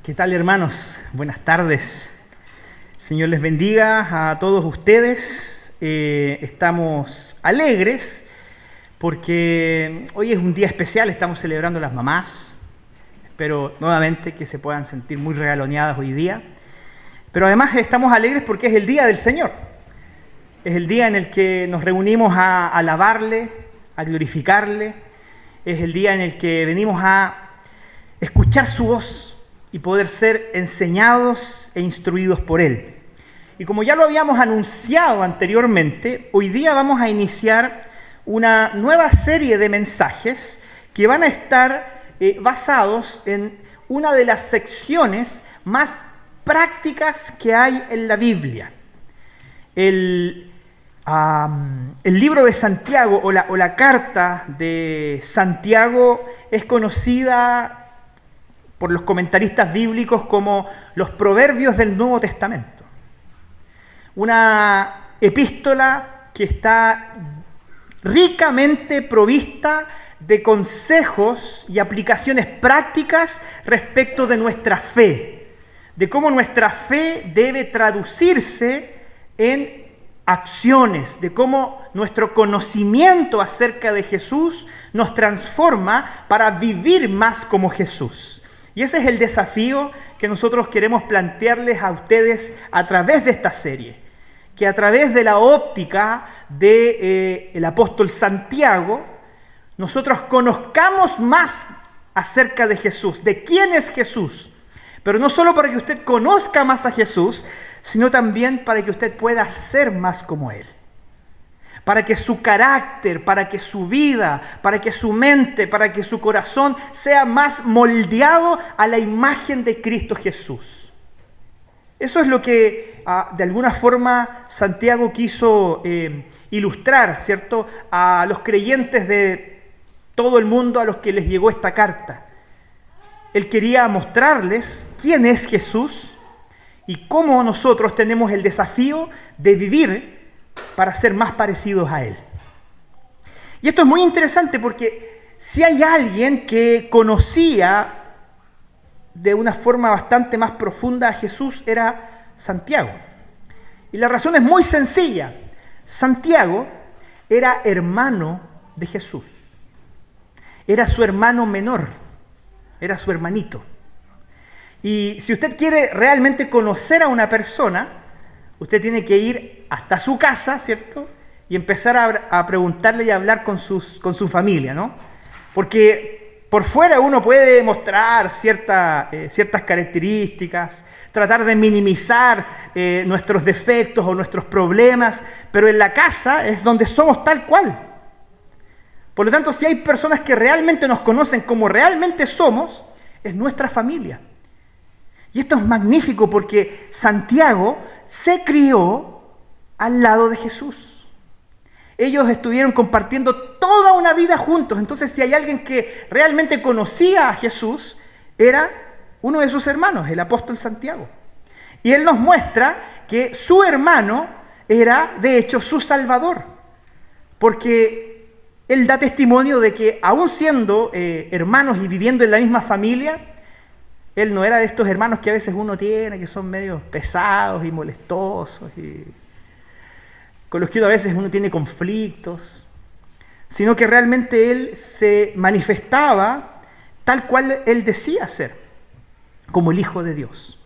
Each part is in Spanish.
¿Qué tal, hermanos? Buenas tardes. Señor les bendiga a todos ustedes. Estamos alegres porque hoy es un día especial, estamos celebrando las mamás. Espero nuevamente que se puedan sentir muy regaloneadas hoy día. Pero además estamos alegres porque es el día del Señor. Es el día en el que nos reunimos a alabarle, a glorificarle. Es el día en el que venimos a escuchar su voz y poder ser enseñados e instruidos por Él. Y como ya lo habíamos anunciado anteriormente, hoy día vamos a iniciar una nueva serie de mensajes que van a estar basados en una de las secciones más prácticas que hay en la Biblia. El libro de Santiago o la carta de Santiago es conocida por los comentaristas bíblicos como los proverbios del Nuevo Testamento. Una epístola que está ricamente provista de consejos y aplicaciones prácticas respecto de nuestra fe, de cómo nuestra fe debe traducirse en acciones, de cómo nuestro conocimiento acerca de Jesús nos transforma para vivir más como Jesús. Y ese es el desafío que nosotros queremos plantearles a ustedes a través de esta serie, que a través de la óptica del apóstol Santiago, nosotros conozcamos más acerca de Jesús, de quién es Jesús, pero no solo para que usted conozca más a Jesús, sino también para que usted pueda ser más como Él. Para que su carácter, para que su vida, para que su mente, para que su corazón sea más moldeado a la imagen de Cristo Jesús. Eso es lo que de alguna forma Santiago quiso ilustrar, ¿cierto?, a los creyentes de todo el mundo a los que les llegó esta carta. Él quería mostrarles quién es Jesús y cómo nosotros tenemos el desafío de vivir para ser más parecidos a Él. Y esto es muy interesante porque si hay alguien que conocía de una forma bastante más profunda a Jesús, era Santiago. Y la razón es muy sencilla. Santiago era hermano de Jesús. Era su hermano menor. Era su hermanito. Y si usted quiere realmente conocer a una persona, usted tiene que ir hasta su casa, ¿cierto? Y empezar a preguntarle y a hablar con su familia, ¿no? Porque por fuera uno puede mostrar ciertas características, tratar de minimizar nuestros defectos o nuestros problemas, pero en la casa es donde somos tal cual. Por lo tanto, si hay personas que realmente nos conocen como realmente somos, es nuestra familia. Y esto es magnífico porque Santiago se crió al lado de Jesús. Ellos estuvieron compartiendo toda una vida juntos. Entonces, si hay alguien que realmente conocía a Jesús, era uno de sus hermanos, el apóstol Santiago. Y él nos muestra que su hermano era, de hecho, su Salvador. Porque él da testimonio de que, aún siendo hermanos y viviendo en la misma familia, él no era de estos hermanos que a veces uno tiene, que son medio pesados y molestosos, y con los que a veces uno tiene conflictos, sino que realmente él se manifestaba tal cual él decía ser, como el Hijo de Dios.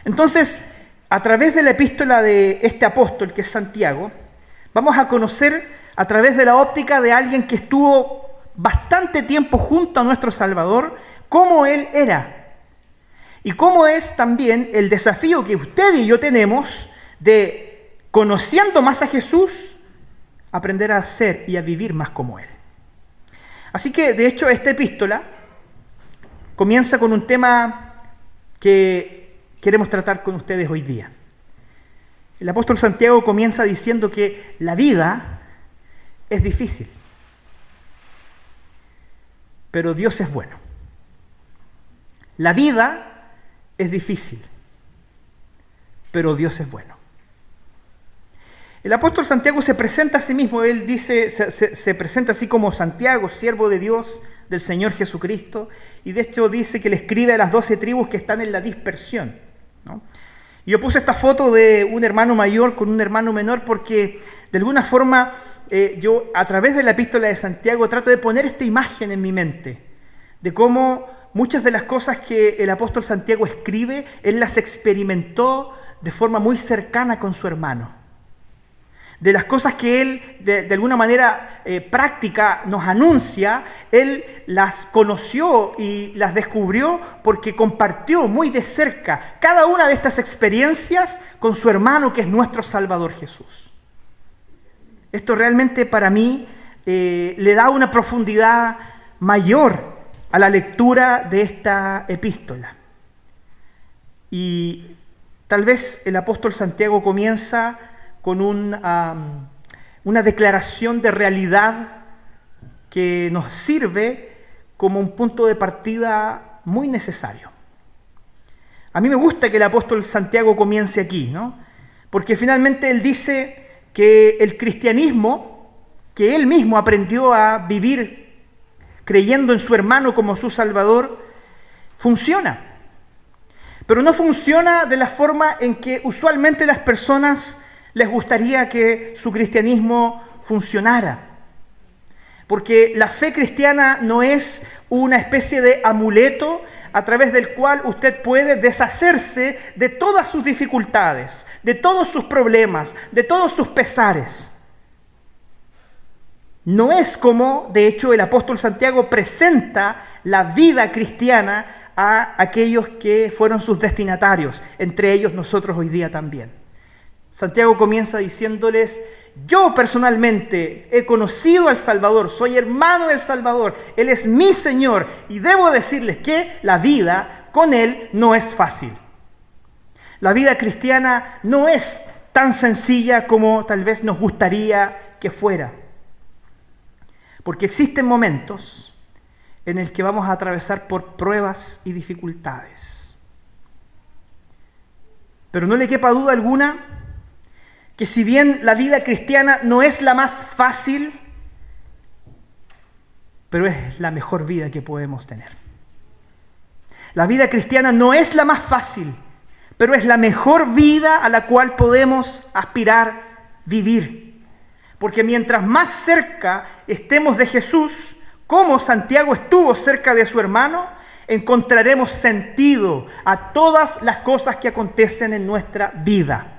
Entonces, a través de la epístola de este apóstol, que es Santiago, vamos a conocer a través de la óptica de alguien que estuvo bastante tiempo junto a nuestro Salvador, cómo él era. Y cómo es también el desafío que usted y yo tenemos de, conociendo más a Jesús, aprender a ser y a vivir más como Él. Así que, de hecho, esta epístola comienza con un tema que queremos tratar con ustedes hoy día. El apóstol Santiago comienza diciendo que la vida es difícil, pero Dios es bueno. La vida es difícil, pero Dios es bueno. El apóstol Santiago se presenta a sí mismo, él dice, se presenta así como Santiago, siervo de Dios, del Señor Jesucristo, y de hecho dice que le escribe a las 12 tribus que están en la dispersión, ¿no? Y yo puse esta foto de un hermano mayor con un hermano menor porque de alguna forma yo a través de la epístola de Santiago trato de poner esta imagen en mi mente de cómo muchas de las cosas que el apóstol Santiago escribe, él las experimentó de forma muy cercana con su hermano. De las cosas que él de alguna manera práctica nos anuncia, él las conoció y las descubrió porque compartió muy de cerca cada una de estas experiencias con su hermano que es nuestro Salvador Jesús. Esto realmente para mí le da una profundidad mayor a la lectura de esta epístola. Y tal vez el apóstol Santiago comienza con una declaración de realidad que nos sirve como un punto de partida muy necesario. A mí me gusta que el apóstol Santiago comience aquí, ¿no? Porque finalmente él dice que el cristianismo, que él mismo aprendió a vivir creyendo en su hermano como su Salvador, funciona. Pero no funciona de la forma en que usualmente las personas les gustaría que su cristianismo funcionara. Porque la fe cristiana no es una especie de amuleto a través del cual usted puede deshacerse de todas sus dificultades, de todos sus problemas, de todos sus pesares. No es como, de hecho, el apóstol Santiago presenta la vida cristiana a aquellos que fueron sus destinatarios, entre ellos nosotros hoy día también. Santiago comienza diciéndoles: yo personalmente he conocido al Salvador, soy hermano del Salvador, Él es mi Señor, y debo decirles que la vida con Él no es fácil. La vida cristiana no es tan sencilla como tal vez nos gustaría que fuera. Porque existen momentos en el que vamos a atravesar por pruebas y dificultades. Pero no le quepa duda alguna que si bien la vida cristiana no es la más fácil, pero es la mejor vida que podemos tener. La vida cristiana no es la más fácil, pero es la mejor vida a la cual podemos aspirar vivir. Porque mientras más cerca estemos de Jesús, como Santiago estuvo cerca de su hermano, encontraremos sentido a todas las cosas que acontecen en nuestra vida.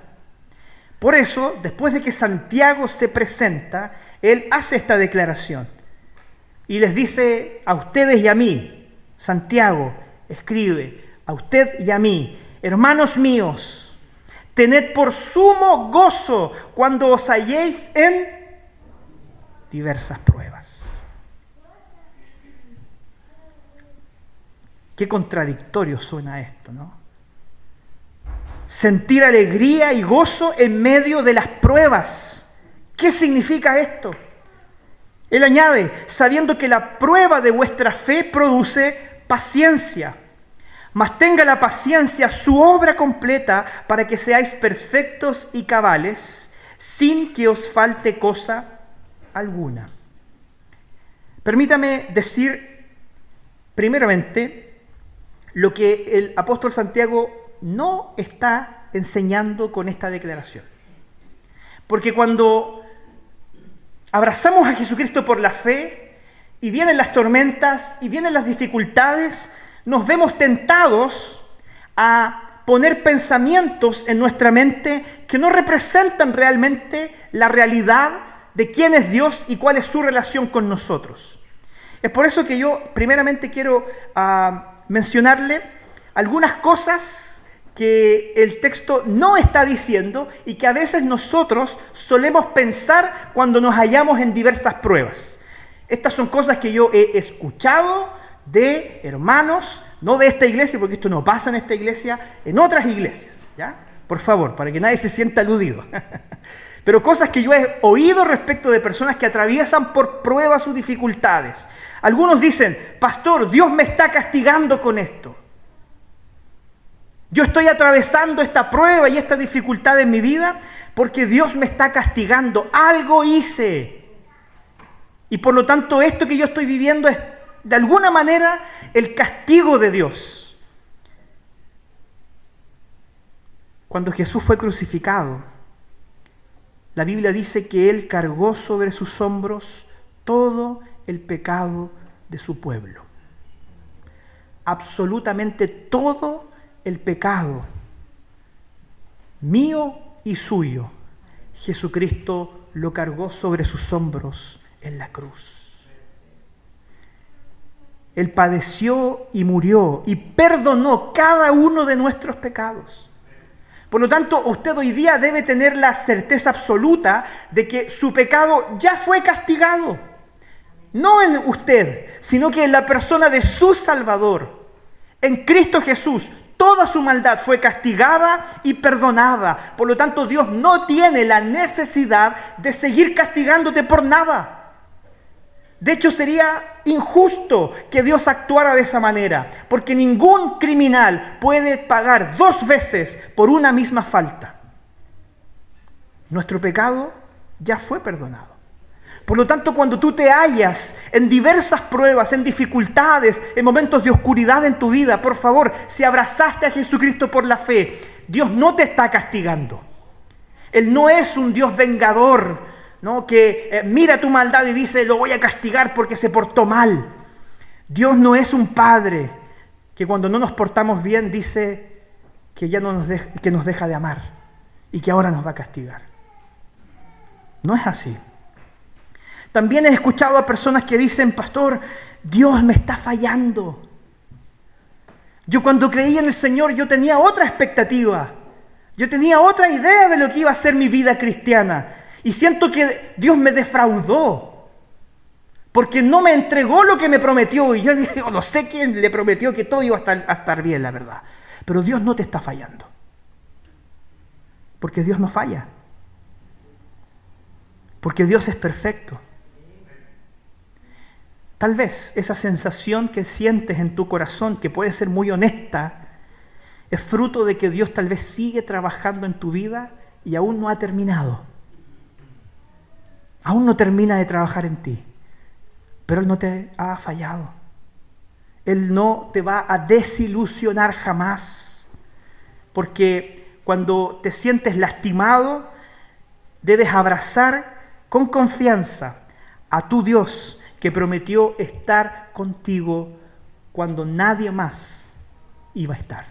Por eso, después de que Santiago se presenta, él hace esta declaración y les dice a ustedes y a mí, Santiago escribe a usted y a mí: hermanos míos, tened por sumo gozo cuando os halléis en diversas pruebas. Qué contradictorio suena esto, ¿no? Sentir alegría y gozo en medio de las pruebas. ¿Qué significa esto? Él añade: sabiendo que la prueba de vuestra fe produce paciencia. Mas tenga la paciencia su obra completa para que seáis perfectos y cabales, sin que os falte cosa alguna. Permítame decir primeramente lo que el apóstol Santiago no está enseñando con esta declaración. Porque cuando abrazamos a Jesucristo por la fe y vienen las tormentas y vienen las dificultades, nos vemos tentados a poner pensamientos en nuestra mente que no representan realmente la realidad de quién es Dios y cuál es su relación con nosotros. Es por eso que yo primeramente quiero mencionarle algunas cosas que el texto no está diciendo y que a veces nosotros solemos pensar cuando nos hallamos en diversas pruebas. Estas son cosas que yo he escuchado de hermanos, no de esta iglesia, porque esto no pasa en esta iglesia, en otras iglesias, ¿ya? Por favor, para que nadie se sienta aludido. Pero cosas que yo he oído respecto de personas que atraviesan por pruebas o dificultades. Algunos dicen: pastor, Dios me está castigando con esto. Yo estoy atravesando esta prueba y esta dificultad en mi vida porque Dios me está castigando. Algo hice. Y por lo tanto esto que yo estoy viviendo es de alguna manera el castigo de Dios. Cuando Jesús fue crucificado, la Biblia dice que Él cargó sobre sus hombros todo el pecado de su pueblo. Absolutamente todo el pecado, mío y suyo, Jesucristo lo cargó sobre sus hombros en la cruz. Él padeció y murió y perdonó cada uno de nuestros pecados. Por lo tanto, usted hoy día debe tener la certeza absoluta de que su pecado ya fue castigado. No en usted, sino que en la persona de su Salvador. En Cristo Jesús, toda su maldad fue castigada y perdonada. Por lo tanto, Dios no tiene la necesidad de seguir castigándote por nada. De hecho, sería injusto que Dios actuara de esa manera, porque ningún criminal puede pagar 2 veces por una misma falta. Nuestro pecado ya fue perdonado. Por lo tanto, cuando tú te hallas en diversas pruebas, en dificultades, en momentos de oscuridad en tu vida, por favor, si abrazaste a Jesucristo por la fe, Dios no te está castigando. Él no es un Dios vengador, ¿no? Que mira tu maldad y dice, lo voy a castigar porque se portó mal. Dios no es un padre que cuando no nos portamos bien dice que ya no que nos deja de amar y que ahora nos va a castigar. No es así. También he escuchado a personas que dicen, pastor, Dios me está fallando. Yo cuando creí en el Señor, yo tenía otra expectativa. Yo tenía otra idea de lo que iba a ser mi vida cristiana. Y siento que Dios me defraudó. Porque no me entregó lo que me prometió. Y yo dije, no sé quién le prometió que todo iba a estar bien, la verdad. Pero Dios no te está fallando. Porque Dios no falla. Porque Dios es perfecto. Tal vez esa sensación que sientes en tu corazón, que puede ser muy honesta, es fruto de que Dios tal vez sigue trabajando en tu vida y aún no ha terminado. Aún no termina de trabajar en ti. Pero Él no te ha fallado. Él no te va a desilusionar jamás. Porque cuando te sientes lastimado, debes abrazar con confianza a tu Dios que prometió estar contigo cuando nadie más iba a estar.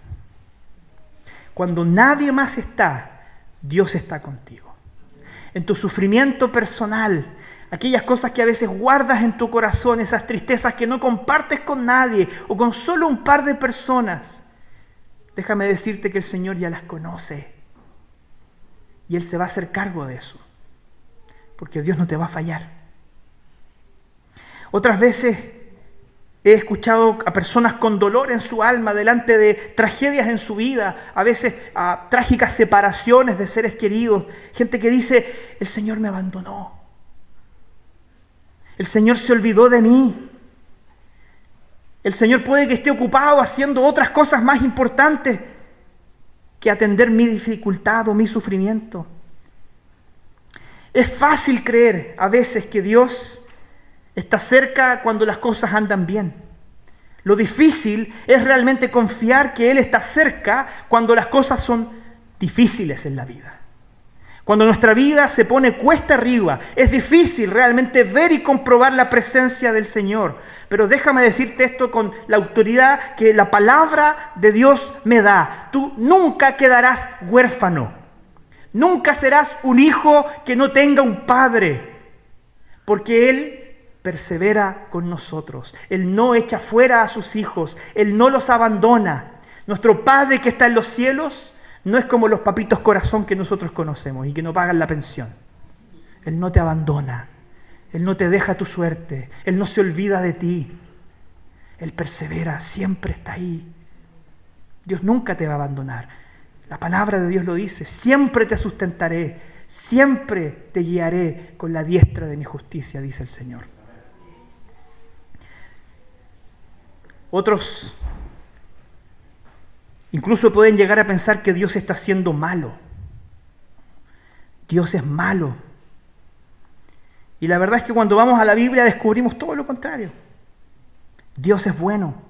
Cuando nadie más está, Dios está contigo. En tu sufrimiento personal, aquellas cosas que a veces guardas en tu corazón, esas tristezas que no compartes con nadie o con solo un par de personas, déjame decirte que el Señor ya las conoce y Él se va a hacer cargo de eso, porque Dios no te va a fallar. Otras veces he escuchado a personas con dolor en su alma delante de tragedias en su vida, a veces a trágicas separaciones de seres queridos, gente que dice, el Señor me abandonó, el Señor se olvidó de mí, el Señor puede que esté ocupado haciendo otras cosas más importantes que atender mi dificultad o mi sufrimiento. Es fácil creer a veces que Dios está cerca cuando las cosas andan bien. Lo difícil es realmente confiar que Él está cerca cuando las cosas son difíciles en la vida. Cuando nuestra vida se pone cuesta arriba, es difícil realmente ver y comprobar la presencia del Señor. Pero déjame decirte esto con la autoridad que la palabra de Dios me da. Tú nunca quedarás huérfano. Nunca serás un hijo que no tenga un padre. Porque Él persevera con nosotros. Él no echa fuera a sus hijos. Él no los abandona. Nuestro Padre que está en los cielos no es como los papitos corazón que nosotros conocemos y que no pagan la pensión. Él no te abandona. Él no te deja tu suerte. Él no se olvida de ti. Él persevera, siempre está ahí. Dios nunca te va a abandonar. La palabra de Dios lo dice. Siempre te sustentaré. Siempre te guiaré con la diestra de mi justicia, dice el Señor. Otros incluso pueden llegar a pensar que Dios está siendo malo. Dios es malo. Y la verdad es que cuando vamos a la Biblia descubrimos todo lo contrario. Dios es bueno.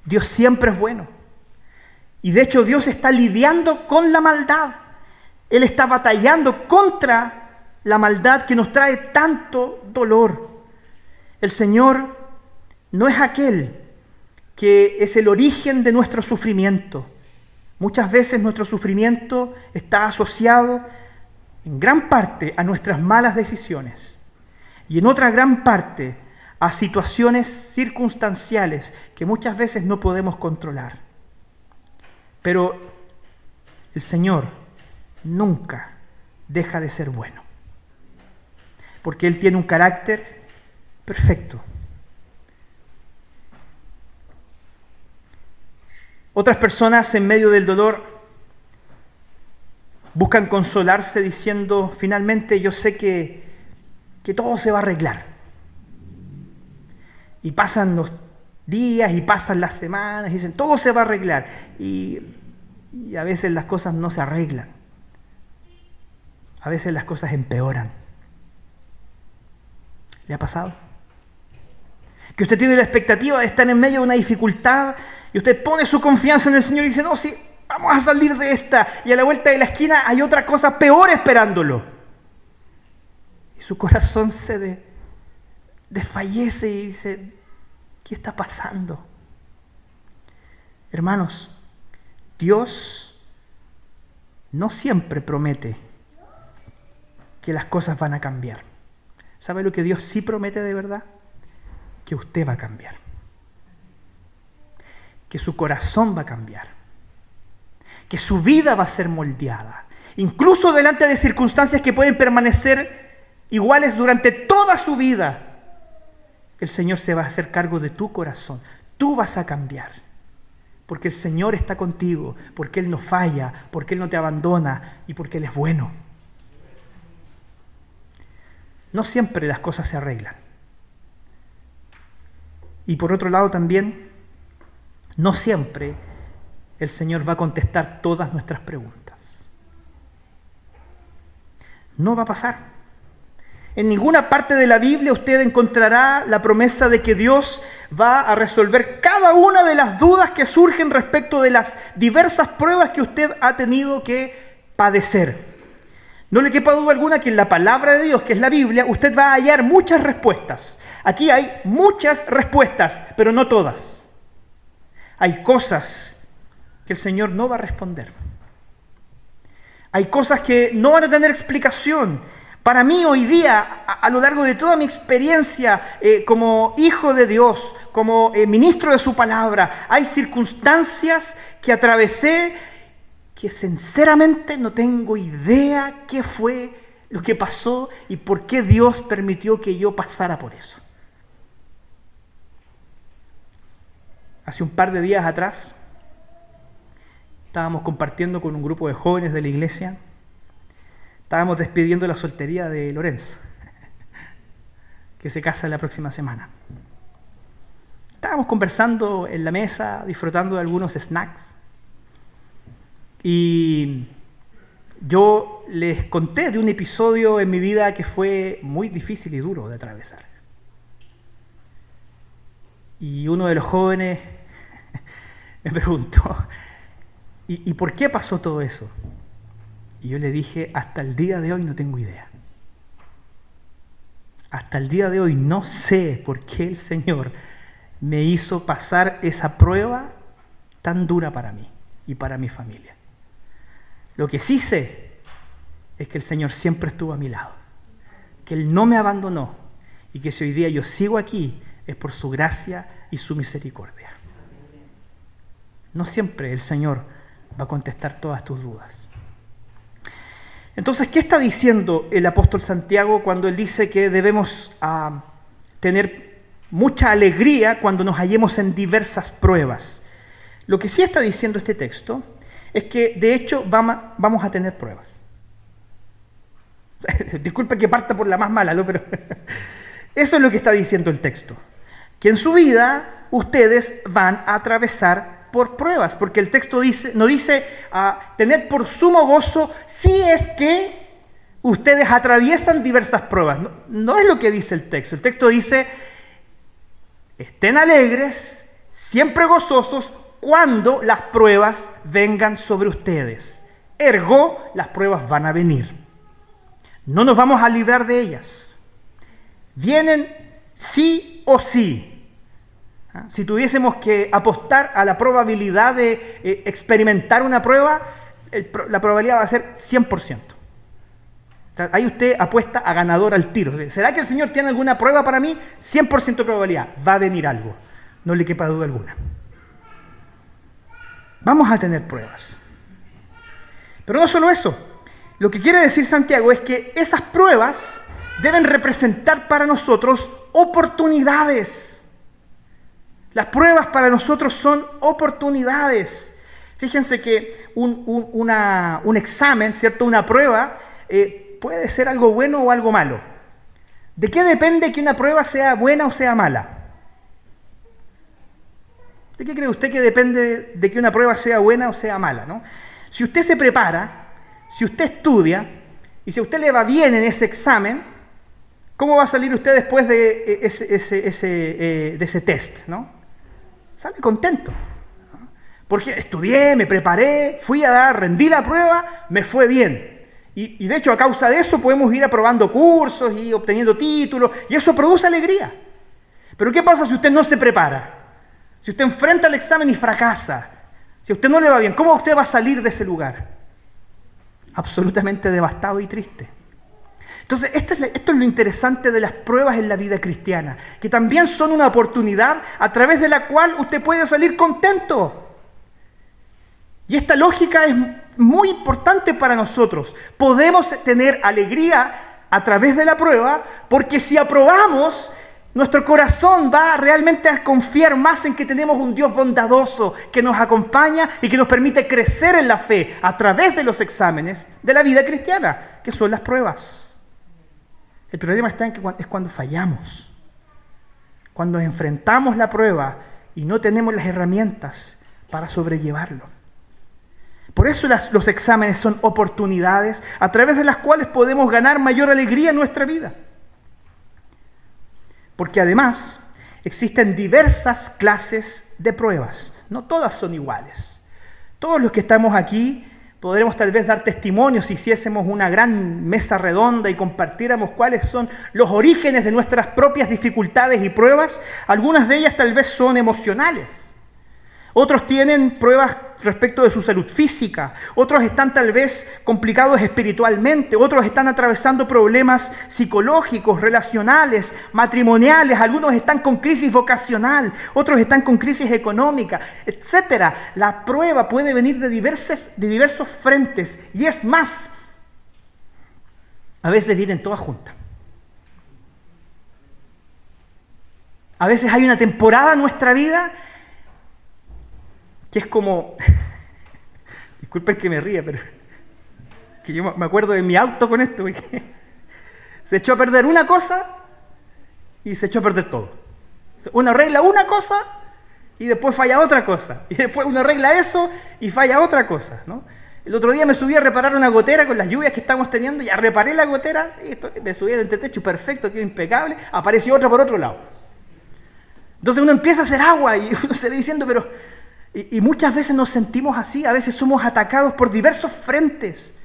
Dios siempre es bueno. Y de hecho Dios está lidiando con la maldad. Él está batallando contra la maldad que nos trae tanto dolor. El Señor no es aquel que es el origen de nuestro sufrimiento. Muchas veces nuestro sufrimiento está asociado en gran parte a nuestras malas decisiones y en otra gran parte a situaciones circunstanciales que muchas veces no podemos controlar. Pero el Señor nunca deja de ser bueno, porque Él tiene un carácter perfecto. Otras personas en medio del dolor buscan consolarse diciendo, finalmente yo sé que todo se va a arreglar. Y pasan los días y pasan las semanas y dicen, todo se va a arreglar. Y a veces las cosas no se arreglan. A veces las cosas empeoran. ¿Le ha pasado? Que usted tiene la expectativa de estar en medio de una dificultad y usted pone su confianza en el Señor y dice, no, sí, vamos a salir de esta. Y a la vuelta de la esquina hay otra cosa peor esperándolo. Y su corazón se desfallece y dice, ¿qué está pasando? Hermanos, Dios no siempre promete que las cosas van a cambiar. ¿Sabe lo que Dios sí promete de verdad? Que usted va a cambiar. Que su corazón va a cambiar. Que su vida va a ser moldeada. Incluso delante de circunstancias que pueden permanecer iguales durante toda su vida. El Señor se va a hacer cargo de tu corazón. Tú vas a cambiar. Porque el Señor está contigo. Porque Él no falla. Porque Él no te abandona. Y porque Él es bueno. No siempre las cosas se arreglan. Y por otro lado también, no siempre el Señor va a contestar todas nuestras preguntas. No va a pasar. En ninguna parte de la Biblia usted encontrará la promesa de que Dios va a resolver cada una de las dudas que surgen respecto de las diversas pruebas que usted ha tenido que padecer. No le quepa duda alguna que en la palabra de Dios, que es la Biblia, usted va a hallar muchas respuestas. Aquí hay muchas respuestas, pero no todas. Hay cosas que el Señor no va a responder. Hay cosas que no van a tener explicación. Para mí hoy día, a lo largo de toda mi experiencia como hijo de Dios, como ministro de su palabra, hay circunstancias que atravesé que sinceramente no tengo idea qué fue lo que pasó y por qué Dios permitió que yo pasara por eso. Hace un par de días atrás estábamos compartiendo con un grupo de jóvenes de la iglesia. Estábamos despidiendo la soltería de Lorenzo, que se casa la próxima semana. Estábamos conversando en la mesa, disfrutando de algunos snacks. Y yo les conté de un episodio en mi vida que fue muy difícil y duro de atravesar. Y uno de los jóvenes me preguntó, ¿y por qué pasó todo eso? Y yo le dije, hasta el día de hoy no tengo idea. Hasta el día de hoy no sé por qué el Señor me hizo pasar esa prueba tan dura para mí y para mi familia. Lo que sí sé es que el Señor siempre estuvo a mi lado, que Él no me abandonó y que si hoy día yo sigo aquí es por su gracia y su misericordia. No siempre el Señor va a contestar todas tus dudas. Entonces, ¿qué está diciendo el apóstol Santiago cuando él dice que debemos tener mucha alegría cuando nos hallemos en diversas pruebas? Lo que sí está diciendo este texto es que, de hecho, vamos a tener pruebas. Disculpe que parta por la más mala, ¿no? Pero eso es lo que está diciendo el texto. Que en su vida ustedes van a atravesar por pruebas, porque el texto no dice tener por sumo gozo si es que ustedes atraviesan diversas pruebas. No es lo que dice el texto. El texto dice estén alegres, siempre gozosos, cuando las pruebas vengan sobre ustedes. Ergo, las pruebas van a venir. No nos vamos a librar de ellas. Vienen sí o sí. Si tuviésemos que apostar a la probabilidad de experimentar una prueba, la probabilidad va a ser 100%. Ahí usted apuesta a ganador al tiro. ¿Será que el Señor tiene alguna prueba para mí? 100% de probabilidad. Va a venir algo. No le quepa duda alguna. Vamos a tener pruebas. Pero no solo eso. Lo que quiere decir Santiago es que esas pruebas deben representar para nosotros oportunidades. Las pruebas para nosotros son oportunidades. Fíjense que un examen, ¿cierto? Una prueba puede ser algo bueno o algo malo. ¿De qué depende que una prueba sea buena o sea mala? ¿De qué cree usted que depende de que una prueba sea buena o sea mala, ¿no? Si usted se prepara, si usted estudia y si a usted le va bien en ese examen, ¿cómo va a salir usted después de ese test, ¿no? Sale contento. Porque estudié, me preparé, rendí la prueba, me fue bien. Y de hecho, a causa de eso podemos ir aprobando cursos y obteniendo títulos, y eso produce alegría. Pero ¿qué pasa si usted no se prepara? Si usted enfrenta el examen y fracasa, si a usted no le va bien, ¿cómo usted va a salir de ese lugar? Absolutamente devastado y triste. Entonces, esto es lo interesante de las pruebas en la vida cristiana, que también son una oportunidad a través de la cual usted puede salir contento. Y esta lógica es muy importante para nosotros. Podemos tener alegría a través de la prueba, porque si aprobamos, nuestro corazón va realmente a confiar más en que tenemos un Dios bondadoso que nos acompaña y que nos permite crecer en la fe a través de los exámenes de la vida cristiana, que son las pruebas. El problema está en que es cuando fallamos, cuando enfrentamos la prueba y no tenemos las herramientas para sobrellevarlo. Por eso los exámenes son oportunidades a través de las cuales podemos ganar mayor alegría en nuestra vida. Porque además existen diversas clases de pruebas. No todas son iguales. Todos los que estamos aquí podremos tal vez dar testimonio si hiciésemos una gran mesa redonda y compartiéramos cuáles son los orígenes de nuestras propias dificultades y pruebas. Algunas de ellas tal vez son emocionales. Otros tienen pruebas respecto de su salud física. Otros están tal vez complicados espiritualmente. Otros están atravesando problemas psicológicos, relacionales, matrimoniales. Algunos están con crisis vocacional. Otros están con crisis económica, etc. La prueba puede venir de diversos frentes. Y es más, a veces vienen todas juntas. A veces hay una temporada en nuestra vida que es como, disculpen que me ría, pero que yo me acuerdo de mi auto con esto, porque se echó a perder una cosa y se echó a perder todo. Uno arregla una cosa y después falla otra cosa. Y después uno arregla eso y falla otra cosa, ¿no? El otro día me subí a reparar una gotera con las lluvias que estamos teniendo, ya reparé la gotera, y me subí al entretecho, perfecto, quedó impecable, apareció otra por otro lado. Entonces uno empieza a hacer agua y uno se ve diciendo, pero... Y muchas veces nos sentimos así, a veces somos atacados por diversos frentes.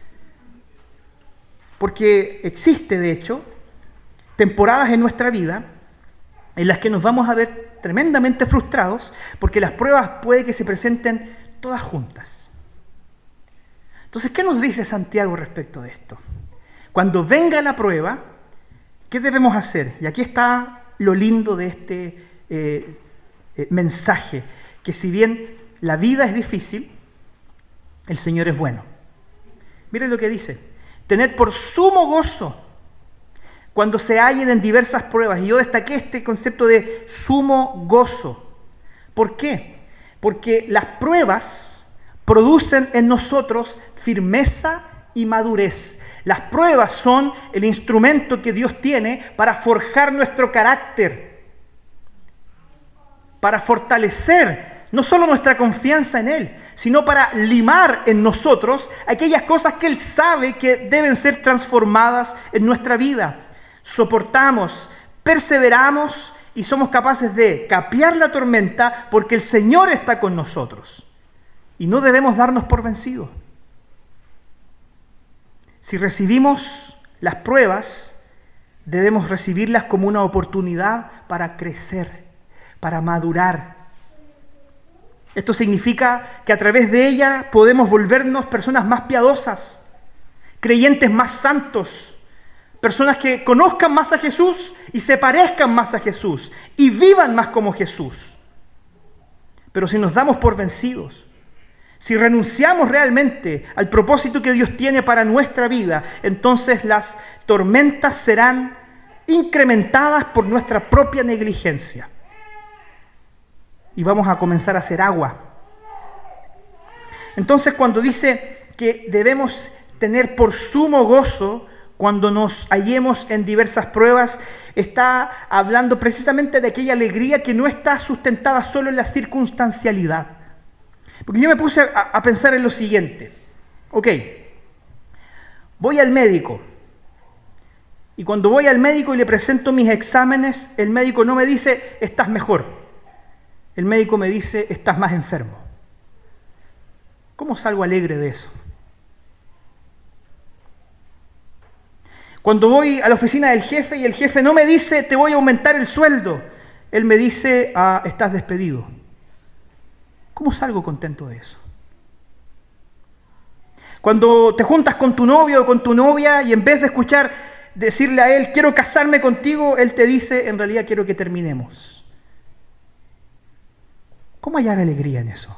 Porque existe, de hecho, temporadas en nuestra vida en las que nos vamos a ver tremendamente frustrados porque las pruebas puede que se presenten todas juntas. Entonces, ¿qué nos dice Santiago respecto de esto? Cuando venga la prueba, ¿qué debemos hacer? Y aquí está lo lindo de este mensaje, que si bien la vida es difícil, el Señor es bueno. Miren lo que dice: tened por sumo gozo cuando se hallen en diversas pruebas. Y yo destaqué este concepto de sumo gozo. ¿Por qué? Porque las pruebas producen en nosotros firmeza y madurez. Las pruebas son el instrumento que Dios tiene para forjar nuestro carácter, para fortalecer no solo nuestra confianza en Él, sino para limar en nosotros aquellas cosas que Él sabe que deben ser transformadas en nuestra vida. Soportamos, perseveramos y somos capaces de capear la tormenta porque el Señor está con nosotros. Y no debemos darnos por vencidos. Si recibimos las pruebas, debemos recibirlas como una oportunidad para crecer, para madurar. Esto significa que a través de ella podemos volvernos personas más piadosas, creyentes más santos, personas que conozcan más a Jesús y se parezcan más a Jesús y vivan más como Jesús. Pero si nos damos por vencidos, si renunciamos realmente al propósito que Dios tiene para nuestra vida, entonces las tormentas serán incrementadas por nuestra propia negligencia. Y vamos a comenzar a hacer agua. Entonces, cuando dice que debemos tener por sumo gozo cuando nos hallemos en diversas pruebas, está hablando precisamente de aquella alegría que no está sustentada solo en la circunstancialidad. Porque yo me puse a pensar en lo siguiente. Ok, voy al médico. Y cuando voy al médico y le presento mis exámenes, el médico no me dice, estás mejor. El médico me dice, estás más enfermo. ¿Cómo salgo alegre de eso? Cuando voy a la oficina del jefe y el jefe no me dice, te voy a aumentar el sueldo, él me dice, estás despedido. ¿Cómo salgo contento de eso? Cuando te juntas con tu novio o con tu novia y en vez de decirle a él, quiero casarme contigo, él te dice, en realidad quiero que terminemos. ¿Cómo hallar alegría en eso?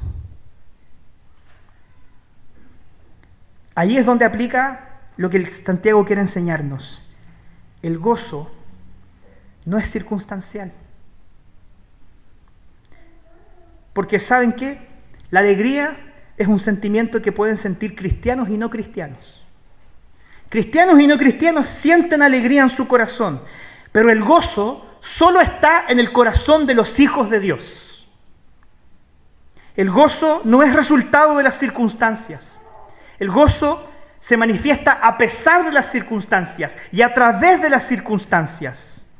Ahí es donde aplica lo que el Santiago quiere enseñarnos. El gozo no es circunstancial. Porque ¿saben qué? La alegría es un sentimiento que pueden sentir cristianos y no cristianos. Cristianos y no cristianos sienten alegría en su corazón, pero el gozo solo está en el corazón de los hijos de Dios. El gozo no es resultado de las circunstancias. El gozo se manifiesta a pesar de las circunstancias y a través de las circunstancias.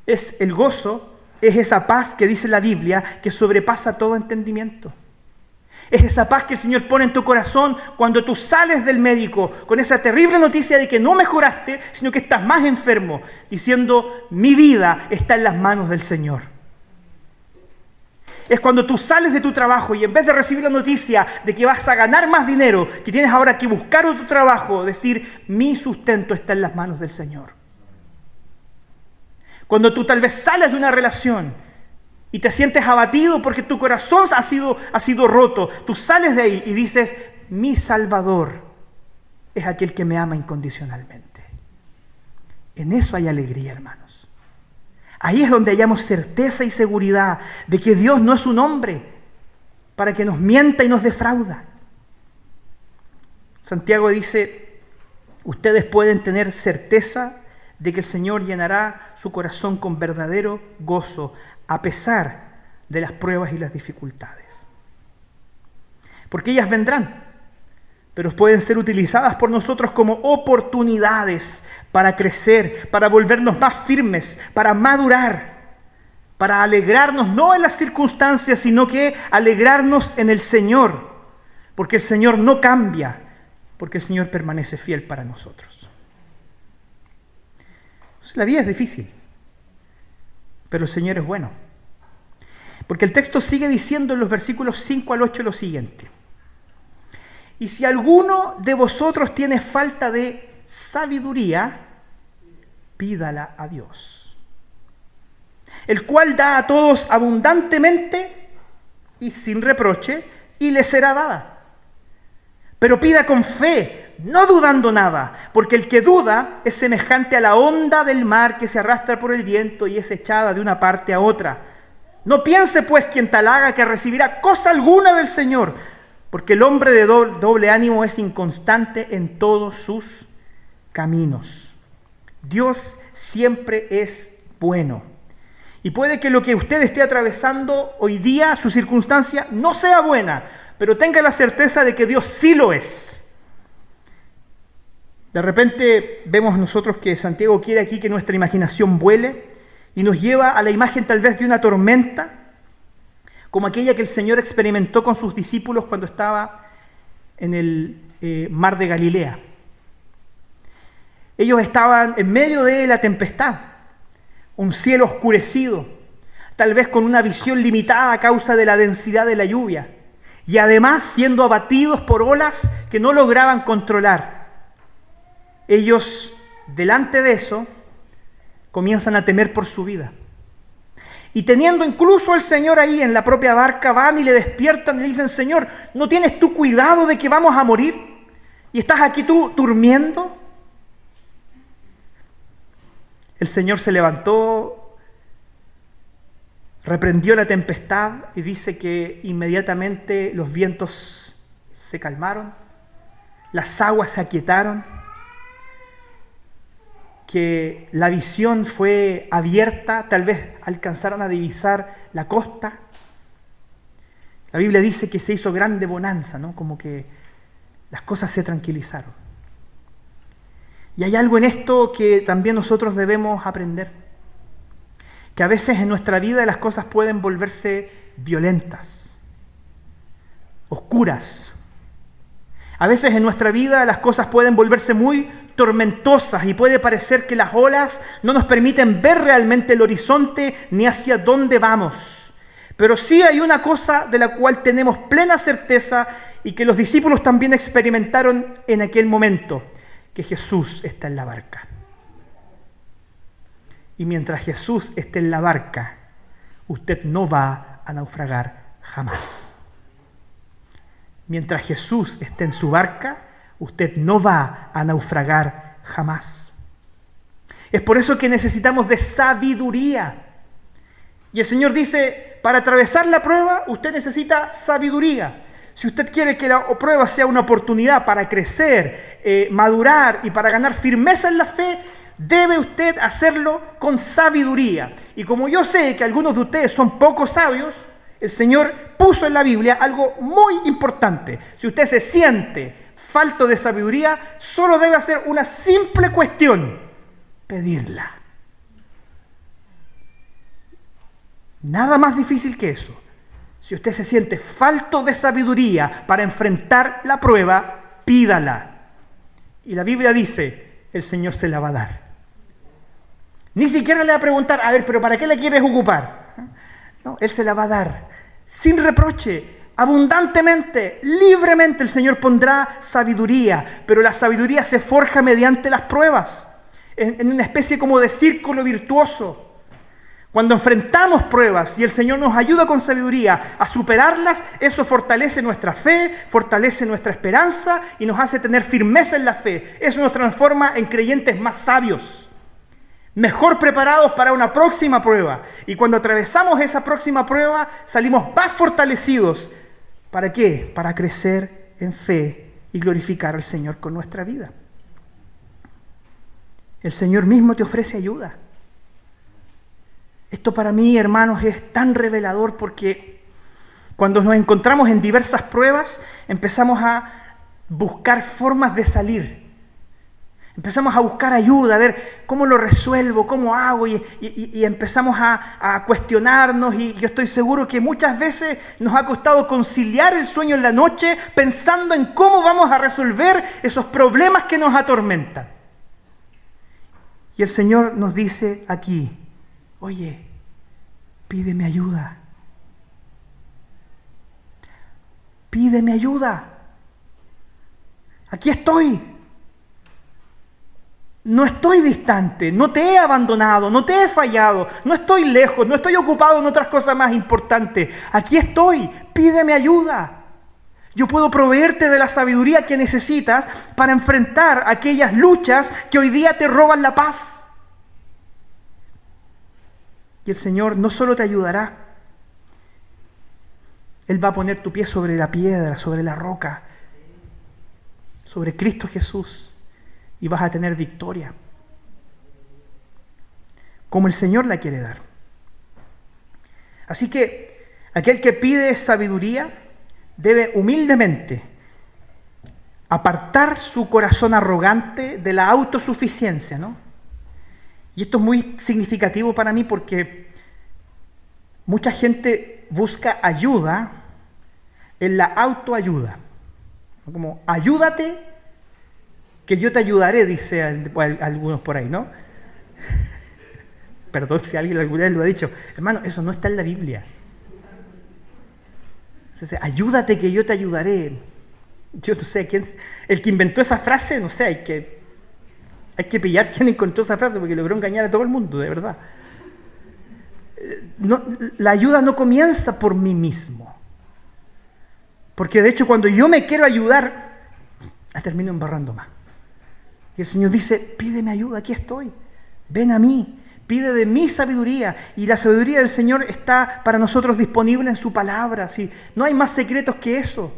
El gozo es esa paz que dice la Biblia que sobrepasa todo entendimiento. Es esa paz que el Señor pone en tu corazón cuando tú sales del médico con esa terrible noticia de que no mejoraste, sino que estás más enfermo, diciendo, mi vida está en las manos del Señor. Es cuando tú sales de tu trabajo y en vez de recibir la noticia de que vas a ganar más dinero, que tienes ahora que buscar otro trabajo, decir, mi sustento está en las manos del Señor. Cuando tú tal vez sales de una relación y te sientes abatido porque tu corazón ha sido roto, tú sales de ahí y dices, mi Salvador es aquel que me ama incondicionalmente. En eso hay alegría, hermanos. Ahí es donde hallamos certeza y seguridad de que Dios no es un hombre para que nos mienta y nos defrauda. Santiago dice, ustedes pueden tener certeza de que el Señor llenará su corazón con verdadero gozo a pesar de las pruebas y las dificultades. Porque ellas vendrán, pero pueden ser utilizadas por nosotros como oportunidades para crecer, para volvernos más firmes, para madurar, para alegrarnos no en las circunstancias, sino que alegrarnos en el Señor, porque el Señor no cambia, porque el Señor permanece fiel para nosotros. La vida es difícil, pero el Señor es bueno. Porque el texto sigue diciendo en los versículos 5 al 8 lo siguiente. Y si alguno de vosotros tiene falta de sabiduría, pídala a Dios, el cual da a todos abundantemente y sin reproche, y le será dada. Pero pida con fe, no dudando nada, porque el que duda es semejante a la onda del mar que se arrastra por el viento y es echada de una parte a otra. No piense pues quien tal haga que recibirá cosa alguna del Señor, porque el hombre de doble ánimo es inconstante en todos sus caminos. Dios siempre es bueno. Y puede que lo que usted esté atravesando hoy día, su circunstancia, no sea buena, pero tenga la certeza de que Dios sí lo es. De repente vemos nosotros que Santiago quiere aquí que nuestra imaginación vuele y nos lleva a la imagen tal vez de una tormenta, como aquella que el Señor experimentó con sus discípulos cuando estaba en el mar de Galilea. Ellos estaban en medio de la tempestad, un cielo oscurecido, tal vez con una visión limitada a causa de la densidad de la lluvia, y además siendo abatidos por olas que no lograban controlar. Ellos, delante de eso, comienzan a temer por su vida. Y teniendo incluso al Señor ahí en la propia barca, van y le despiertan y le dicen: Señor, ¿no tienes tú cuidado de que vamos a morir? ¿Y estás aquí tú durmiendo? El Señor se levantó, reprendió la tempestad y dice que inmediatamente los vientos se calmaron, las aguas se aquietaron, que la visión fue abierta, tal vez alcanzaron a divisar la costa. La Biblia dice que se hizo grande bonanza, ¿no? Como que las cosas se tranquilizaron. Y hay algo en esto que también nosotros debemos aprender, que a veces en nuestra vida las cosas pueden volverse violentas, oscuras. A veces en nuestra vida las cosas pueden volverse muy tormentosas y puede parecer que las olas no nos permiten ver realmente el horizonte ni hacia dónde vamos. Pero sí hay una cosa de la cual tenemos plena certeza y que los discípulos también experimentaron en aquel momento, que Jesús está en la barca. Y mientras Jesús esté en la barca, usted no va a naufragar jamás. Mientras Jesús esté en su barca, usted no va a naufragar jamás. Es por eso que necesitamos de sabiduría. Y el Señor dice, para atravesar la prueba, usted necesita sabiduría. Si usted quiere que la prueba sea una oportunidad para crecer, madurar y para ganar firmeza en la fe, debe usted hacerlo con sabiduría. Y como yo sé que algunos de ustedes son poco sabios, el Señor puso en la Biblia algo muy importante. Si usted se siente falto de sabiduría, solo debe hacer una simple cuestión: pedirla. Nada más difícil que eso. Si usted se siente falto de sabiduría para enfrentar la prueba, pídala. Y la Biblia dice, el Señor se la va a dar. Ni siquiera le va a preguntar, a ver, pero ¿para qué la quieres ocupar? No, Él se la va a dar, sin reproche, abundantemente, libremente. El Señor pondrá sabiduría, pero la sabiduría se forja mediante las pruebas, en una especie como de círculo virtuoso. Cuando enfrentamos pruebas y el Señor nos ayuda con sabiduría a superarlas, eso fortalece nuestra fe, fortalece nuestra esperanza y nos hace tener firmeza en la fe. Eso nos transforma en creyentes más sabios, mejor preparados para una próxima prueba. Y cuando atravesamos esa próxima prueba, salimos más fortalecidos. ¿Para qué? Para crecer en fe y glorificar al Señor con nuestra vida. El Señor mismo te ofrece ayuda. Esto para mí, hermanos, es tan revelador porque cuando nos encontramos en diversas pruebas, empezamos a buscar formas de salir. Empezamos a buscar ayuda, a ver cómo lo resuelvo, cómo hago, y empezamos a cuestionarnos. Y yo estoy seguro que muchas veces nos ha costado conciliar el sueño en la noche pensando en cómo vamos a resolver esos problemas que nos atormentan. Y el Señor nos dice aquí, oye, pídeme ayuda. Pídeme ayuda. Aquí estoy. No estoy distante, no te he abandonado, no te he fallado, no estoy lejos, no estoy ocupado en otras cosas más importantes. Aquí estoy, pídeme ayuda. Yo puedo proveerte de la sabiduría que necesitas para enfrentar aquellas luchas que hoy día te roban la paz. Y el Señor no solo te ayudará, Él va a poner tu pie sobre la piedra, sobre la roca, sobre Cristo Jesús, y vas a tener victoria, como el Señor la quiere dar. Así que aquel que pide sabiduría debe humildemente apartar su corazón arrogante de la autosuficiencia, ¿no? Y esto es muy significativo para mí porque mucha gente busca ayuda en la autoayuda. Como, ayúdate, que yo te ayudaré, dice algunos por ahí, ¿no? Perdón si alguien alguna vez lo ha dicho. Hermano, eso no está en la Biblia. Entonces, ayúdate que yo te ayudaré. Yo no sé quién, el que inventó esa frase, no sé, hay que pillar quién encontró esa frase porque logró engañar a todo el mundo, de verdad. No, la ayuda no comienza por mí mismo. Porque de hecho cuando yo me quiero ayudar, la termino embarrando más. Y el Señor dice, pídeme ayuda, aquí estoy. Ven a mí, pide de mi sabiduría. Y la sabiduría del Señor está para nosotros disponible en su palabra. ¿Sí? No hay más secretos que eso.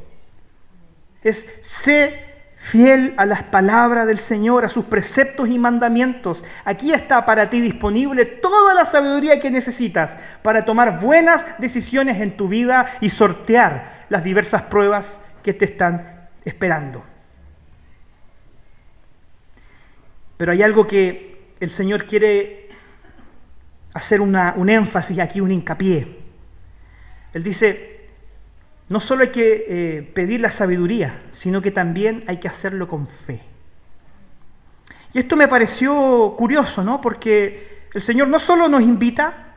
Es sé fiel a las palabras del Señor, a sus preceptos y mandamientos. Aquí está para ti disponible toda la sabiduría que necesitas para tomar buenas decisiones en tu vida y sortear las diversas pruebas que te están esperando. Pero hay algo que el Señor quiere hacer un énfasis aquí, un hincapié. Él dice, no solo hay que pedir la sabiduría, sino que también hay que hacerlo con fe. Y esto me pareció curioso, ¿no? Porque el Señor no solo nos invita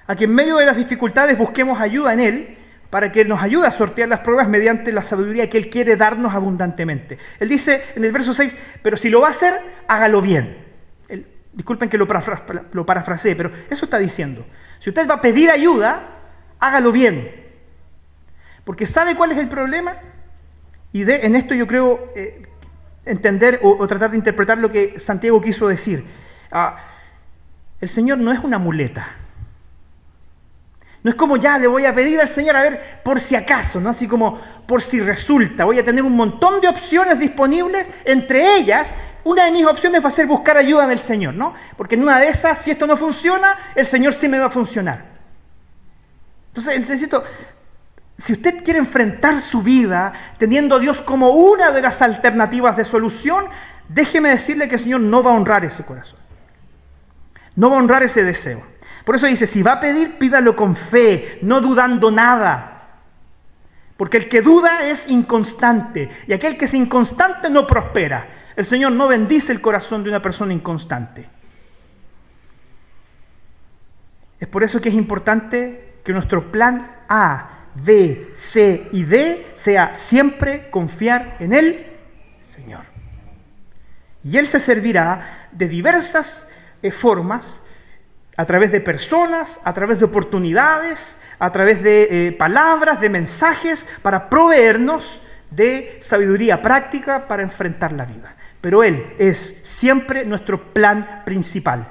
a que en medio de las dificultades busquemos ayuda en Él, para que nos ayude a sortear las pruebas mediante la sabiduría que Él quiere darnos abundantemente. Él dice en el verso 6, pero si lo va a hacer, hágalo bien. Disculpen que lo parafraseé, pero eso está diciendo. Si usted va a pedir ayuda, hágalo bien. Porque ¿sabe cuál es el problema? Y en esto yo creo entender o tratar de interpretar lo que Santiago quiso decir. El Señor no es una muleta. No es como ya le voy a pedir al Señor a ver por si acaso, ¿no? Así como por si resulta. Voy a tener un montón de opciones disponibles. Entre ellas, una de mis opciones va a ser buscar ayuda en el Señor, ¿no? Porque en una de esas, si esto no funciona, el Señor sí me va a funcionar. Entonces, necesito, si usted quiere enfrentar su vida teniendo a Dios como una de las alternativas de solución, déjeme decirle que el Señor no va a honrar ese corazón. No va a honrar ese deseo. Por eso dice, si va a pedir, pídalo con fe, no dudando nada. Porque el que duda es inconstante, y aquel que es inconstante no prospera. El Señor no bendice el corazón de una persona inconstante. Es por eso que es importante que nuestro plan A, B, C y D sea siempre confiar en el Señor. Y Él se servirá de diversas formas, a través de personas, a través de oportunidades, a través de palabras, de mensajes, para proveernos de sabiduría práctica para enfrentar la vida. Pero Él es siempre nuestro plan principal.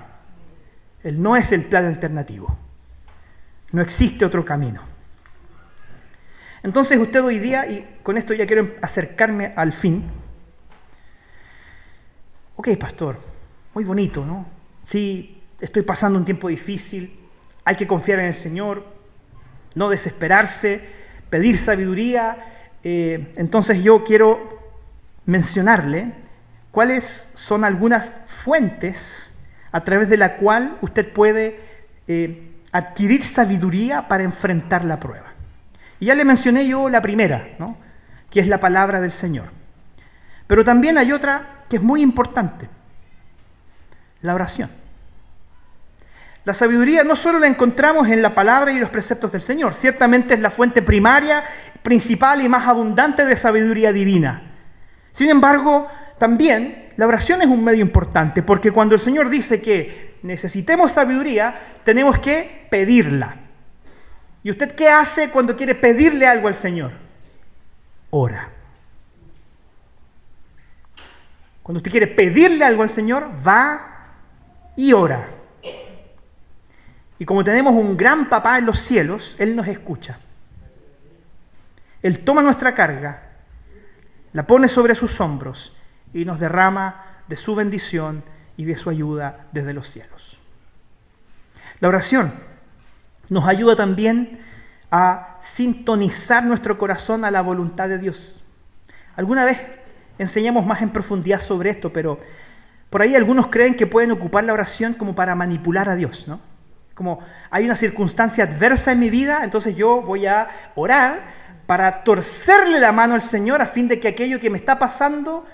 Él no es el plan alternativo. No existe otro camino. Entonces usted hoy día, y con esto ya quiero acercarme al fin. Ok, pastor, muy bonito, ¿no? Sí. Estoy pasando un tiempo difícil, hay que confiar en el Señor, no desesperarse, pedir sabiduría. Entonces yo quiero mencionarle cuáles son algunas fuentes a través de la cual usted puede adquirir sabiduría para enfrentar la prueba. Y ya le mencioné yo la primera, ¿no? Que es la palabra del Señor. Pero también hay otra que es muy importante, la oración. La sabiduría no solo la encontramos en la palabra y los preceptos del Señor, ciertamente es la fuente primaria, principal y más abundante de sabiduría divina. Sin embargo, también la oración es un medio importante, porque cuando el Señor dice que necesitemos sabiduría, tenemos que pedirla. ¿Y usted qué hace cuando quiere pedirle algo al Señor? Ora. Cuando usted quiere pedirle algo al Señor, va y ora. Y como tenemos un gran papá en los cielos, Él nos escucha. Él toma nuestra carga, la pone sobre sus hombros y nos derrama de su bendición y de su ayuda desde los cielos. La oración nos ayuda también a sintonizar nuestro corazón a la voluntad de Dios. Alguna vez enseñamos más en profundidad sobre esto, pero Por ahí algunos creen que pueden ocupar la oración como para manipular a Dios, ¿no? Como hay una circunstancia adversa en mi vida, entonces yo voy a orar para torcerle la mano al Señor a fin de que aquello que me está pasando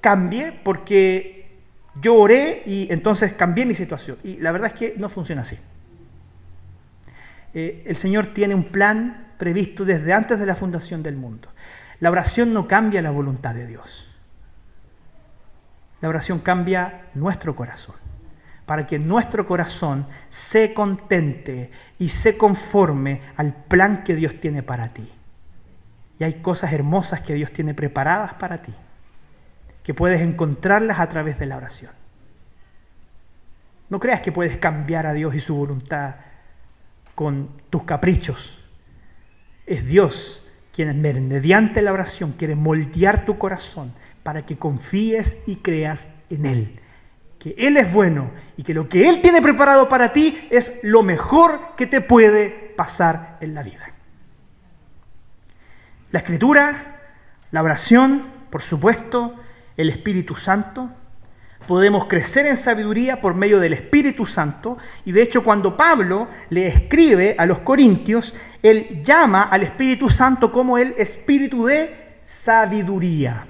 cambie, porque yo oré y entonces cambié mi situación. Y la verdad es que no funciona así. El Señor tiene un plan previsto desde antes de la fundación del mundo. La oración no cambia la voluntad de Dios. La oración cambia nuestro corazón, para que nuestro corazón se contente y se conforme al plan que Dios tiene para ti. Y hay cosas hermosas que Dios tiene preparadas para ti, que puedes encontrarlas a través de la oración. No creas que puedes cambiar a Dios y su voluntad con tus caprichos. Es Dios quien mediante la oración quiere moldear tu corazón para que confíes y creas en Él. Que Él es bueno y que lo que Él tiene preparado para ti es lo mejor que te puede pasar en la vida. La Escritura, la oración, por supuesto, el Espíritu Santo. Podemos crecer en sabiduría por medio del Espíritu Santo. Y de hecho, cuando Pablo le escribe a los Corintios, él llama al Espíritu Santo como el Espíritu de sabiduría.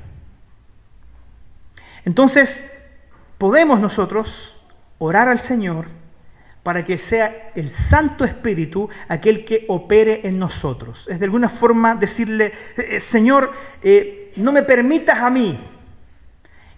Entonces, podemos nosotros orar al Señor para que sea el Santo Espíritu aquel que opere en nosotros. Es de alguna forma decirle, Señor, no me permitas a mí,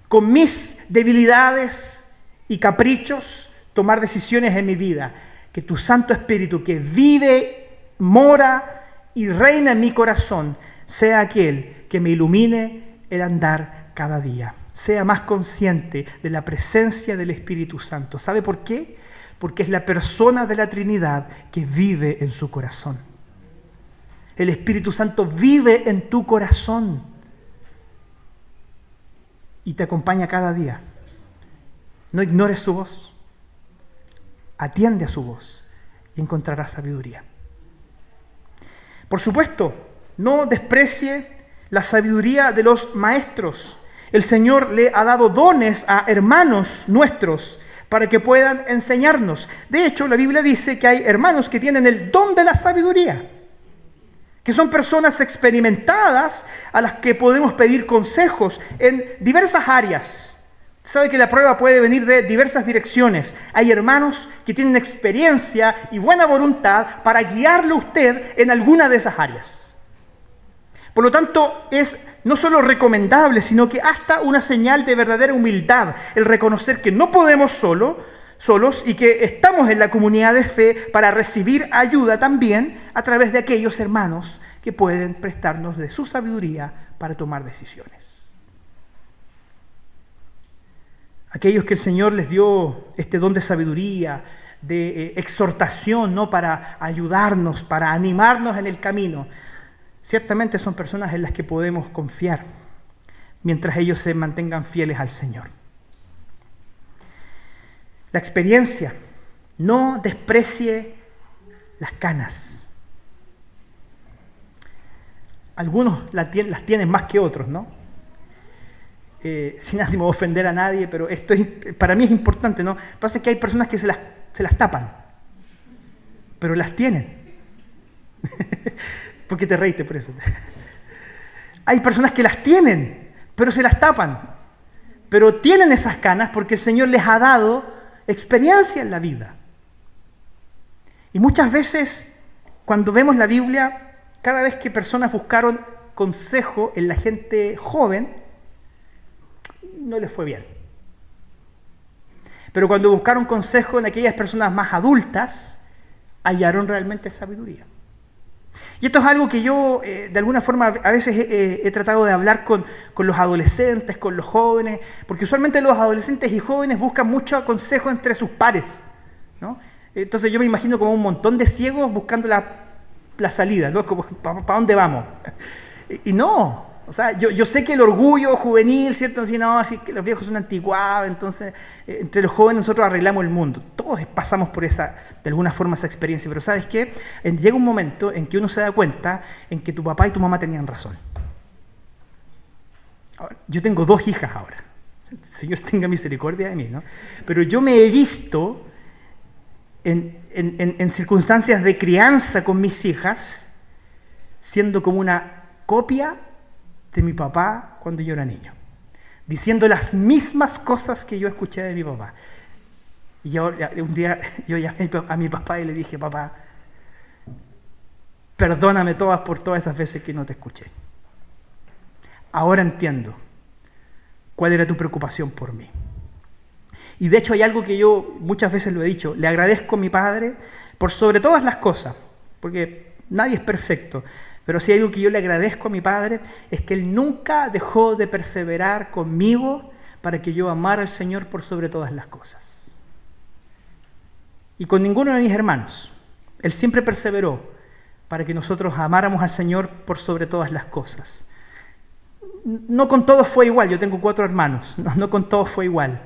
con mis debilidades y caprichos, tomar decisiones en mi vida. Que tu Santo Espíritu que vive, mora y reina en mi corazón, sea aquel que me ilumine el andar cada día. Sea más consciente de la presencia del Espíritu Santo. ¿Sabe por qué? Porque es la persona de la Trinidad que vive en su corazón. El Espíritu Santo vive en tu corazón y te acompaña cada día. No ignores su voz. Atiende a su voz y encontrarás sabiduría. Por supuesto, no desprecie la sabiduría de los maestros. El Señor le ha dado dones a hermanos nuestros para que puedan enseñarnos. De hecho, la Biblia dice que hay hermanos que tienen el don de la sabiduría, que son personas experimentadas a las que podemos pedir consejos en diversas áreas. Sabe que la prueba puede venir de diversas direcciones. Hay hermanos que tienen experiencia y buena voluntad para guiarlo a usted en alguna de esas áreas. Por lo tanto, es no solo recomendable, sino que hasta una señal de verdadera humildad el reconocer que no podemos solos y que estamos en la comunidad de fe para recibir ayuda también a través de aquellos hermanos que pueden prestarnos de su sabiduría para tomar decisiones. Aquellos que el Señor les dio este don de sabiduría, de exhortación, ¿no? Para ayudarnos, para animarnos en el camino. Ciertamente son personas en las que podemos confiar mientras ellos se mantengan fieles al Señor. La experiencia, no desprecie las canas. Algunos las tienen más que otros, ¿no? Sin ánimo de ofender a nadie, pero esto para mí es importante, ¿no? Pasa que hay personas que se las tapan, pero las tienen. ¿Por qué te reíste por eso? Hay personas que las tienen, pero se las tapan. Pero tienen esas canas porque el Señor les ha dado experiencia en la vida. Y muchas veces, cuando vemos la Biblia, cada vez que personas buscaron consejo en la gente joven, no les fue bien. Pero cuando buscaron consejo en aquellas personas más adultas, hallaron realmente sabiduría. Y esto es algo que yo, de alguna forma, a veces he tratado de hablar con los adolescentes, con los jóvenes, porque usualmente los adolescentes y jóvenes buscan mucho consejo entre sus pares, ¿no? Entonces yo me imagino como un montón de ciegos buscando la salida, ¿no? Como, ¿para dónde vamos? Y no, o sea, yo sé que el orgullo juvenil, ¿cierto? Así, no, así que los viejos son antiguados, entonces entre los jóvenes nosotros arreglamos el mundo. Todos pasamos por de alguna forma esa experiencia, pero ¿sabes qué? Llega un momento en que uno se da cuenta en que tu papá y tu mamá tenían razón. Ahora, yo tengo 2 hijas ahora, El Señor tenga misericordia de mí, ¿no? Pero yo me he visto en circunstancias de crianza con mis hijas siendo como una copia de mi papá cuando yo era niño, diciendo las mismas cosas que yo escuché de mi papá. Y yo, un día yo llamé a mi papá y le dije: papá, perdóname por todas esas veces que no te escuché. Ahora entiendo cuál era tu preocupación por mí. Y de hecho hay algo que yo muchas veces lo he dicho: le agradezco a mi padre por sobre todas las cosas, porque nadie es perfecto, pero si hay algo que yo le agradezco a mi padre es que él nunca dejó de perseverar conmigo para que yo amara al Señor por sobre todas las cosas. Y con ninguno de mis hermanos. Él siempre perseveró para que nosotros amáramos al Señor por sobre todas las cosas. No con todos fue igual, yo tengo 4 hermanos, no con todos fue igual,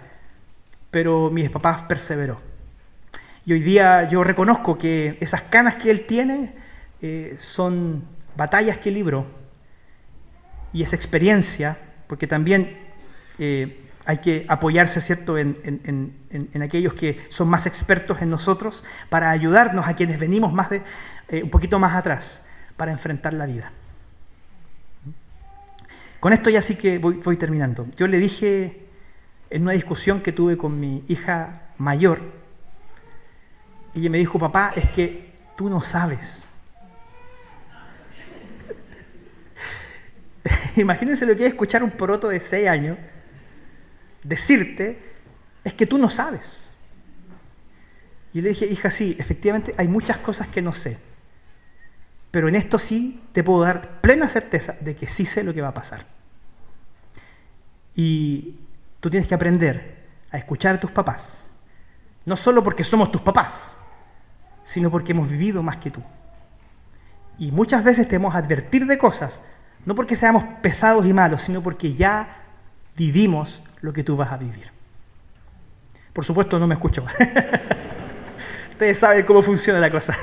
pero mis papás perseveró. Y hoy día yo reconozco que esas canas que él tiene son batallas que libró, y esa experiencia, porque también hay que apoyarse, ¿cierto?, en aquellos que son más expertos en nosotros para ayudarnos a quienes venimos un poquito más atrás para enfrentar la vida. Con esto ya sí que voy terminando. Yo le dije en una discusión que tuve con mi hija mayor, ella me dijo: papá, es que tú no sabes. Imagínense lo que es escuchar un poroto de 6 años decirte: es que tú no sabes. Y le dije: hija, sí, efectivamente hay muchas cosas que no sé, pero en esto sí te puedo dar plena certeza de que sí sé lo que va a pasar. Y tú tienes que aprender a escuchar a tus papás, no solo porque somos tus papás, sino porque hemos vivido más que tú. Y muchas veces te vamos a advertir de cosas, no porque seamos pesados y malos, sino porque ya vivimos lo que tú vas a vivir. Por supuesto, no me escucho. Ustedes saben cómo funciona la cosa.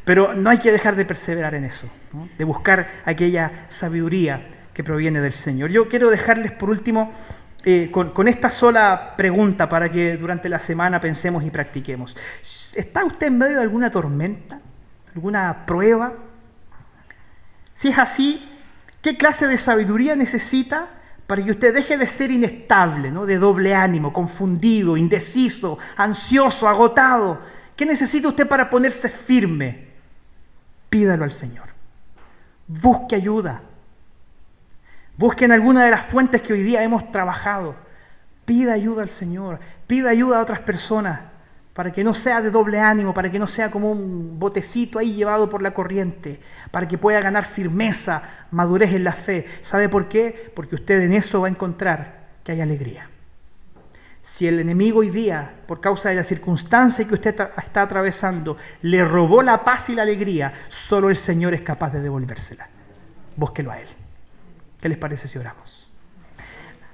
Pero no hay que dejar de perseverar en eso, ¿no? De buscar aquella sabiduría que proviene del Señor. Yo quiero dejarles por último con esta sola pregunta para que durante la semana pensemos y practiquemos. ¿Está usted en medio de alguna tormenta? ¿Alguna prueba? Si es así, ¿qué clase de sabiduría necesita para que usted deje de ser inestable, ¿no?, de doble ánimo, confundido, indeciso, ansioso, agotado? ¿Qué necesita usted para ponerse firme? Pídalo al Señor. Busque ayuda. Busque en alguna de las fuentes que hoy día hemos trabajado. Pida ayuda al Señor. Pida ayuda a otras personas para que no sea de doble ánimo, para que no sea como un botecito ahí llevado por la corriente, para que pueda ganar firmeza, madurez en la fe. ¿Sabe por qué? Porque usted en eso va a encontrar que hay alegría. Si el enemigo hoy día, por causa de la circunstancia que usted está atravesando, le robó la paz y la alegría, solo el Señor es capaz de devolvérsela. Búsquelo a Él. ¿Qué les parece si oramos?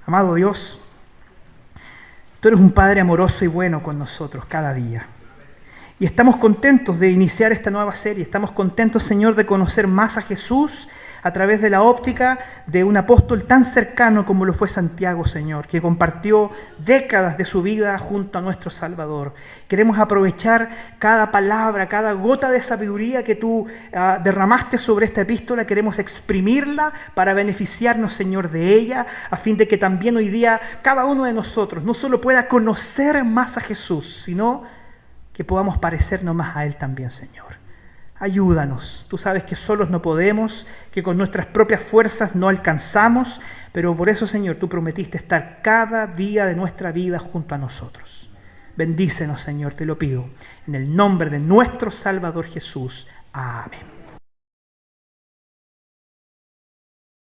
Amado Dios, Tú eres un Padre amoroso y bueno con nosotros cada día. Y estamos contentos de iniciar esta nueva serie. Estamos contentos, Señor, de conocer más a Jesús a través de la óptica de un apóstol tan cercano como lo fue Santiago, Señor, que compartió décadas de su vida junto a nuestro Salvador. Queremos aprovechar cada palabra, cada gota de sabiduría que tú derramaste sobre esta epístola. Queremos exprimirla para beneficiarnos, Señor, de ella, a fin de que también hoy día cada uno de nosotros no solo pueda conocer más a Jesús, sino que podamos parecernos más a Él también, Señor. Ayúdanos. Tú sabes que solos no podemos, que con nuestras propias fuerzas no alcanzamos, pero por eso, Señor, Tú prometiste estar cada día de nuestra vida junto a nosotros. Bendícenos, Señor, te lo pido, en el nombre de nuestro Salvador Jesús. Amén.